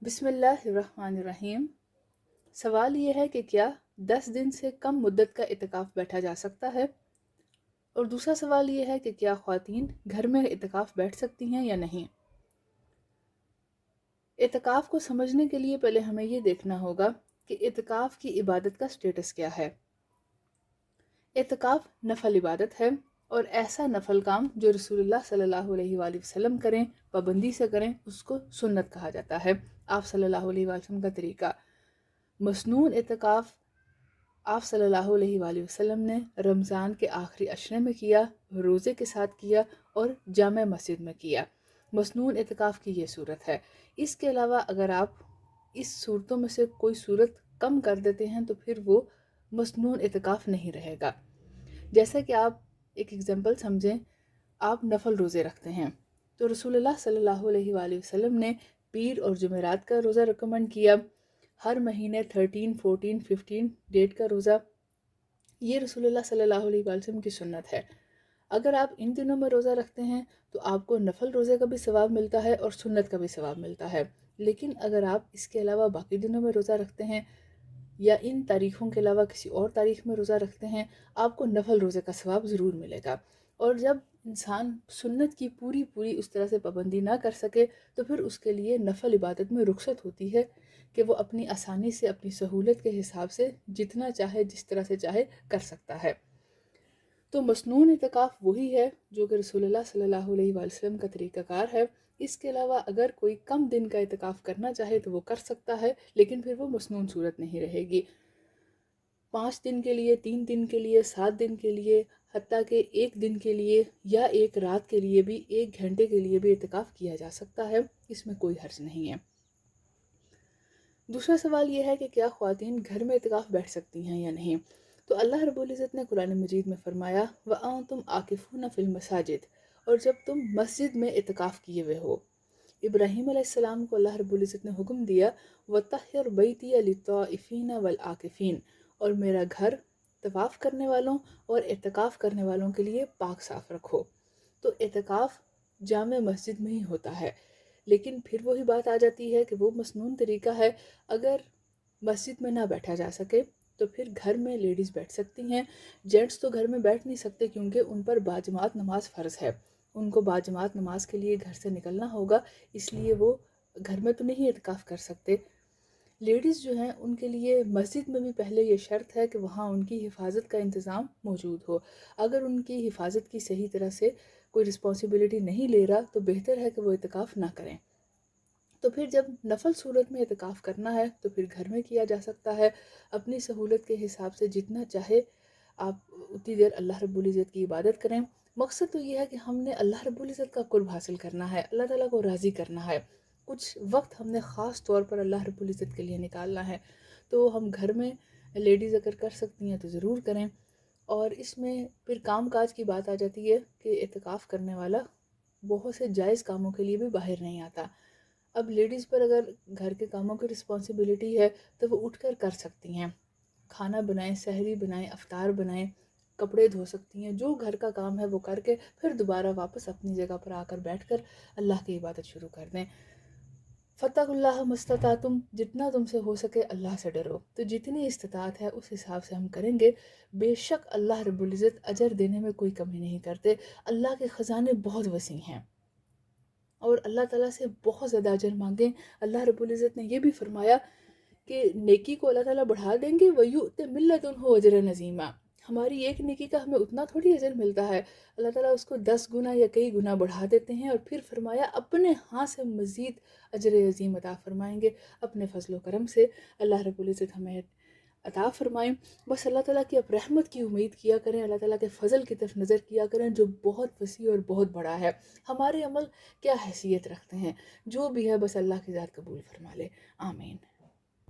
بسم اللہ الرحمن الرحیم۔ سوال یہ ہے کہ کیا 10 دن سے کم مدت کا اعتکاف بیٹھا جا سکتا ہے؟ اور دوسرا سوال یہ ہے کہ کیا خواتین گھر میں اعتکاف بیٹھ سکتی ہیں یا نہیں؟ اعتکاف کو سمجھنے کے لیے پہلے ہمیں یہ دیکھنا ہوگا کہ اعتکاف کی عبادت کا سٹیٹس کیا ہے۔ اعتکاف نفل عبادت ہے اور ایسا نفل کام جو رسول اللہ صلی اللہ علیہ وآلہ وسلم کریں، پابندی سے کریں، اس کو سنت کہا جاتا ہے۔ آپ صلی اللہ علیہ وآلہ وسلم کا طریقہ۔ مسنون اعتکاف آپ صلی اللہ علیہ وآلہ وسلم نے رمضان کے آخری عشرے میں کیا، روزے کے ساتھ کیا اور جامع مسجد میں کیا۔ مسنون اعتکاف کی یہ صورت ہے۔ اس کے علاوہ اگر آپ اس صورتوں میں سے کوئی صورت کم کر دیتے ہیں تو پھر وہ مسنون اعتکاف نہیں رہے گا۔ جیسا کہ آپ ایک ایگزامپل سمجھیں، آپ نفل روزے رکھتے ہیں تو رسول اللہ صلی اللہ علیہ وآلہ وسلم نے پیر اور جمعرات کا روزہ ریکمنڈ کیا، ہر مہینے 13، 14، 15 ڈیٹ کا روزہ، یہ رسول اللہ صلی اللہ علیہ وآلہ وسلم کی سنت ہے۔ اگر آپ ان دنوں میں روزہ رکھتے ہیں تو آپ کو نفل روزے کا بھی ثواب ملتا ہے اور سنت کا بھی ثواب ملتا ہے، لیکن اگر آپ اس کے علاوہ باقی دنوں میں روزہ رکھتے ہیں یا ان تاریخوں کے علاوہ کسی اور تاریخ میں روزہ رکھتے ہیں، آپ کو نفل روزے کا ثواب ضرور ملے گا۔ اور جب انسان سنت کی پوری اس طرح سے پابندی نہ کر سکے تو پھر اس کے لیے نفل عبادت میں رخصت ہوتی ہے کہ وہ اپنی آسانی سے، اپنی سہولت کے حساب سے جتنا چاہے، جس طرح سے چاہے کر سکتا ہے۔ تو مسنون اعتکاف وہی ہے جو کہ رسول اللہ صلی اللہ علیہ وآلہ وسلم کا طریقہ کار ہے۔ اس کے علاوہ اگر کوئی کم دن کا اعتکاف کرنا چاہے تو وہ کر سکتا ہے، لیکن پھر وہ مسنون صورت نہیں رہے گی۔ 5 دن کے لیے، 3 دن کے لیے، 7 دن کے لیے، حتیٰ کہ 1 دن کے لیے یا 1 رات کے لیے بھی، 1 گھنٹے کے لیے بھی اعتکاف کیا جا سکتا ہے، اس میں کوئی حرج نہیں ہے۔ دوسرا سوال یہ ہے کہ کیا خواتین گھر میں اعتکاف بیٹھ سکتی ہیں یا نہیں؟ تو اللہ رب العزت نے قرآن مجید میں فرمایا وَأَنْتُمْ عَاكِفُونَ فِي الْمَسَاجِدِ، اور جب تم مسجد میں اعتکاف کیے ہوئے ہو۔ ابراہیم علیہ السلام کو اللہ رب العزت نے حکم دیا وَطَهِّرْ بَيْتِيَ لِلطَّائِفِينَ وَالْعَاكِفِينَ، اور میرا گھر طواف کرنے والوں اور اعتکاف کرنے والوں کے لیے پاک صاف رکھو۔ تو اعتکاف جامع مسجد میں ہی ہوتا ہے، لیکن پھر وہی بات آ جاتی ہے کہ وہ مسنون طریقہ ہے۔ اگر مسجد میں نہ بیٹھا جا سکے تو پھر گھر میں لیڈیز بیٹھ سکتی ہیں۔ جینٹس تو گھر میں بیٹھ نہیں سکتے کیونکہ ان پر باجماعت نماز فرض ہے، ان کو باجماعت نماز کے لیے گھر سے نکلنا ہوگا، اس لیے وہ گھر میں تو نہیں اعتکاف کر سکتے۔ لیڈیز جو ہیں ان کے لیے مسجد میں بھی پہلے یہ شرط ہے کہ وہاں ان کی حفاظت کا انتظام موجود ہو۔ اگر ان کی حفاظت کی صحیح طرح سے کوئی رسپانسبلٹی نہیں لے رہا تو بہتر ہے کہ وہ اعتکاف نہ کریں۔ تو پھر جب نفل صورت میں اعتکاف کرنا ہے تو پھر گھر میں کیا جا سکتا ہے، اپنی سہولت کے حساب سے جتنا چاہے آپ اتنی دیر اللہ رب العزت کی عبادت کریں۔ مقصد تو یہ ہے کہ ہم نے اللہ رب العزت کا قرب حاصل کرنا ہے، اللہ تعالیٰ کو راضی کرنا ہے۔ کچھ وقت ہم نے خاص طور پر اللہ رب العزت کے لیے نکالنا ہے، تو ہم گھر میں لیڈیز اگر کر سکتی ہیں تو ضرور کریں۔ اور اس میں پھر کام کاج کی بات آ جاتی ہے کہ اعتکاف کرنے والا بہت سے جائز کاموں کے لیے بھی باہر نہیں آتا۔ اب لیڈیز پر اگر گھر کے کاموں کی رسپانسبلٹی ہے تو وہ اٹھ کر کر سکتی ہیں، کھانا بنائیں، سحری بنائیں، افطار بنائیں، کپڑے دھو سکتی ہیں، جو گھر کا کام ہے وہ کر کے پھر دوبارہ واپس اپنی جگہ پر آ کر بیٹھ کر اللہ کی عبادت شروع کر دیں۔ فَاتَّقُوا اللَّهَ مَا اسْتَطَعْتُمْ، جتنا تم سے ہو سکے اللہ سے ڈرو۔ تو جتنی استطاعت ہے اس حساب سے ہم کریں گے۔ بے شک اللہ رب العزت اجر دینے میں کوئی کمی نہیں کرتے۔ اللہ کے خزانے بہت وسیع ہیں اور اللہ تعالیٰ سے بہت زیادہ اجر مانگیں۔ اللہ رب العزت نے یہ بھی فرمایا کہ نیکی کو اللہ تعالیٰ بڑھا دیں گے وَيُؤْتِ مِن لَّدُنْهُ أَجْرًا عَظِيمًا، ہماری ایک نیکی کا ہمیں اتنا تھوڑی اجر ملتا ہے، اللہ تعالیٰ اس کو 10 گنا یا کئی گنا بڑھا دیتے ہیں، اور پھر فرمایا اپنے ہاں سے مزید اجر عظیم عطا فرمائیں گے اپنے فضل و کرم سے۔ اللہ رب العزت ہمیں عطا فرمائیں۔ بس اللہ تعالیٰ کی اب رحمت کی امید کیا کریں، اللہ تعالیٰ کے فضل کی طرف نظر کیا کریں جو بہت وسیع اور بہت بڑا ہے۔ ہمارے عمل کیا حیثیت رکھتے ہیں، جو بھی ہے بس اللہ کی ذات قبول فرما لے، آمین۔